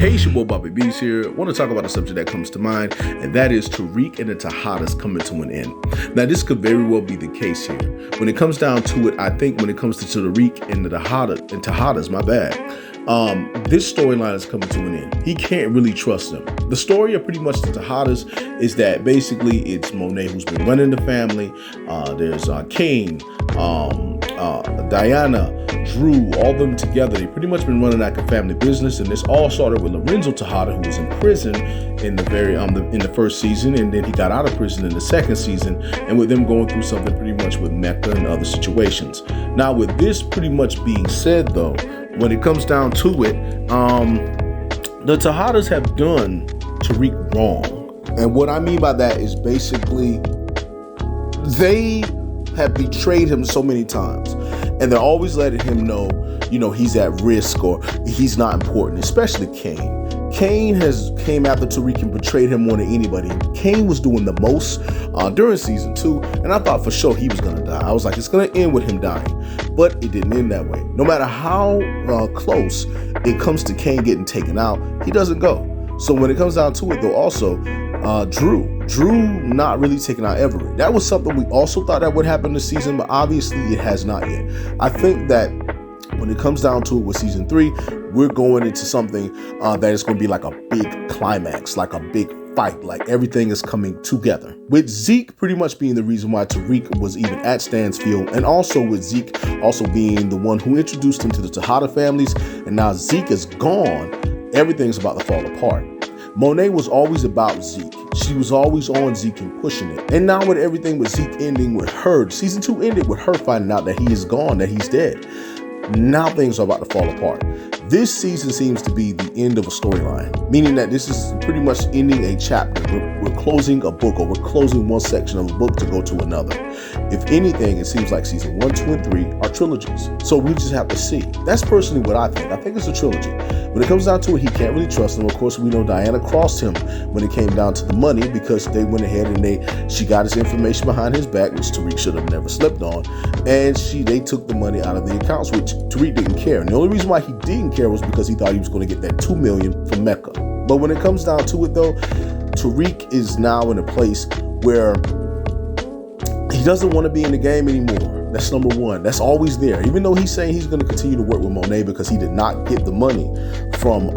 Hey, it's your boy Bobby B's here. I want to talk about a subject that comes to mind, and that is Tariq and the Tejadas coming to an end. Now, this could very well be the case here. When it comes down to it, I think when it comes to Tariq and the Tejadas, my bad, this storyline is coming to an end. He can't really trust them. The story of pretty much the Tejadas is that basically it's Monet who's been running the family. There's Kane, Diana, Drew, all of them together. They pretty much been running like a family business, and this all started with Lorenzo Tejada, who was in prison in the first season, and then he got out of prison in the second season, and with them going through something pretty much with Mecca and other situations. Now, with this pretty much being said, though, when it comes down to it, the Tejadas have done Tariq wrong, and what I mean by that is basically they have betrayed him so many times, and they're always letting him know, he's at risk or he's not important, especially Kane. Kane has came after Tariq and betrayed him more than anybody. Kane was doing the most during season 2, and I thought for sure he was going to die. I was like, it's going to end with him dying, but it didn't end that way. No matter how close it comes to Kane getting taken out, he doesn't go. So when it comes down to it, though, also, Drew not really taking out Everett. That was something we also thought that would happen this season, but obviously it has not yet. I think that when it comes down to it with season 3, we're going into something that is going to be like a big climax, like a big fight, like everything is coming together. With Zeke pretty much being the reason why Tariq was even at Stansfield, and also with Zeke also being the one who introduced him to the Tejada families, and now Zeke is gone, everything's about to fall apart. Monet was always about Zeke. She was always on Zeke and pushing it. And now with everything with Zeke ending with her, season 2 ended with her finding out that he is gone, that he's dead. Now things are about to fall apart. This season seems to be the end of a storyline, meaning that this is pretty much ending a chapter. We're closing a book, or we're closing one section of a book to go to another. If anything, it seems like season 1, 2, and 3 are trilogies. So we just have to see. That's personally what I think. I think it's a trilogy. When it comes down to it, he can't really trust them. Of course, we know Diana crossed him when it came down to the money, because they went ahead and she got his information behind his back, which Tariq should have never slipped on, and they took the money out of the accounts, which Tariq didn't care. And the only reason why he didn't care was because he thought he was going to get that $2 million from Mecca. But when it comes down to it, though, Tariq is now in a place where he doesn't want to be in the game anymore. That's number one. That's always there. Even though he's saying he's going to continue to work with Monet because he did not get the money from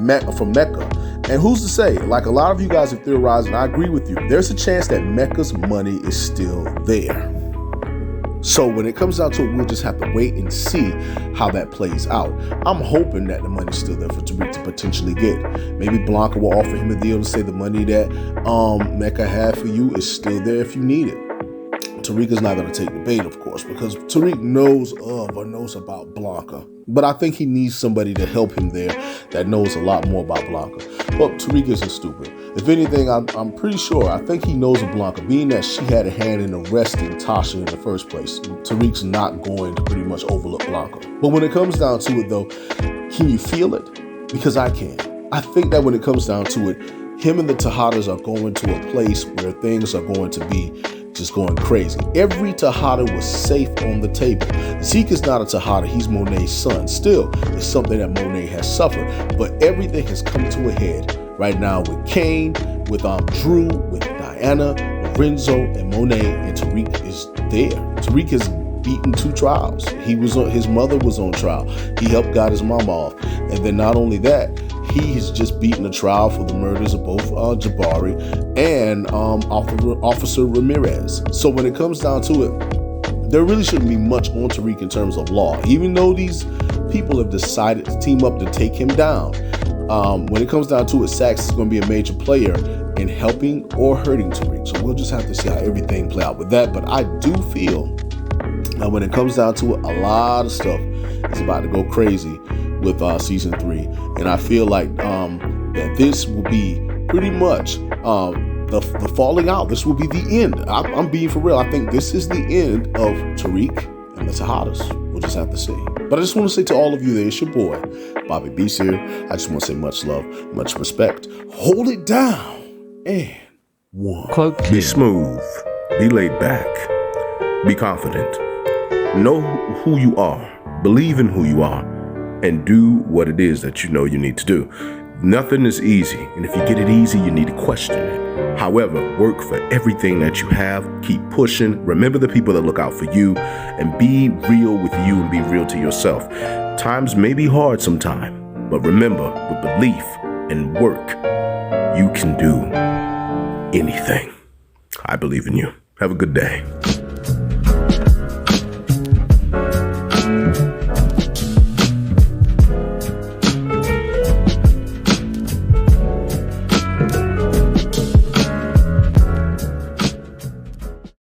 Mecca. And who's to say? Like a lot of you guys have theorized, and I agree with you, there's a chance that Mecca's money is still there. So when it comes down to it, we'll just have to wait and see how that plays out. I'm hoping that the money's still there for Tariq to potentially get. Maybe Blanca will offer him a deal to say the money that Mecca had for you is still there if you need it. Tariq is not going to take the bait, of course, because Tariq knows about Blanca. But I think he needs somebody to help him there that knows a lot more about Blanca. But Tariq isn't stupid. If anything, I'm pretty sure, I think he knows of Blanca, being that she had a hand in arresting Tasha in the first place. Tariq's not going to pretty much overlook Blanca. But when it comes down to it, though, can you feel it? Because I can. I think that when it comes down to it, him and the Tejadas are going to a place where things are going to be just going crazy. Every Tejada was safe on the table. Zeke is not a Tejada, he's Monet's son. Still, it's something that Monet has suffered, but everything has come to a head right now with Kane, with Drew, with Diana, Lorenzo, and Monet, and Tariq is there. Tariq has beaten 2 trials. His mother was on trial. He helped got his mom off. And then not only that, he has just beaten a trial for the murders of both Jabari and Officer Ramirez. So when it comes down to it, there really shouldn't be much on Tariq in terms of law, even though these people have decided to team up to take him down. When it comes down to it, Saxe is going to be a major player in helping or hurting Tariq. So we'll just have to see how everything play out with that. But I do feel that when it comes down to it, a lot of stuff is about to go crazy with season 3, and I feel like that this will be pretty much the falling out. This will be the end. I'm being for real. I think this is the end of Tariq and the Tejadas. We'll just have to see. But I just want to say to all of you there, it's your boy Bobby B's here. I just want to say much love, much respect. Hold it down and one. Be smooth. Be laid back. Be confident. Know who you are. Believe in who you are. And do what it is that you know you need to do. Nothing is easy, and if you get it easy, you need to question it. However, work for everything that you have. Keep pushing. Remember the people that look out for you, and be real with you and be real to yourself. Times may be hard sometimes, but remember, with belief and work, you can do anything. I believe in you. Have a good day.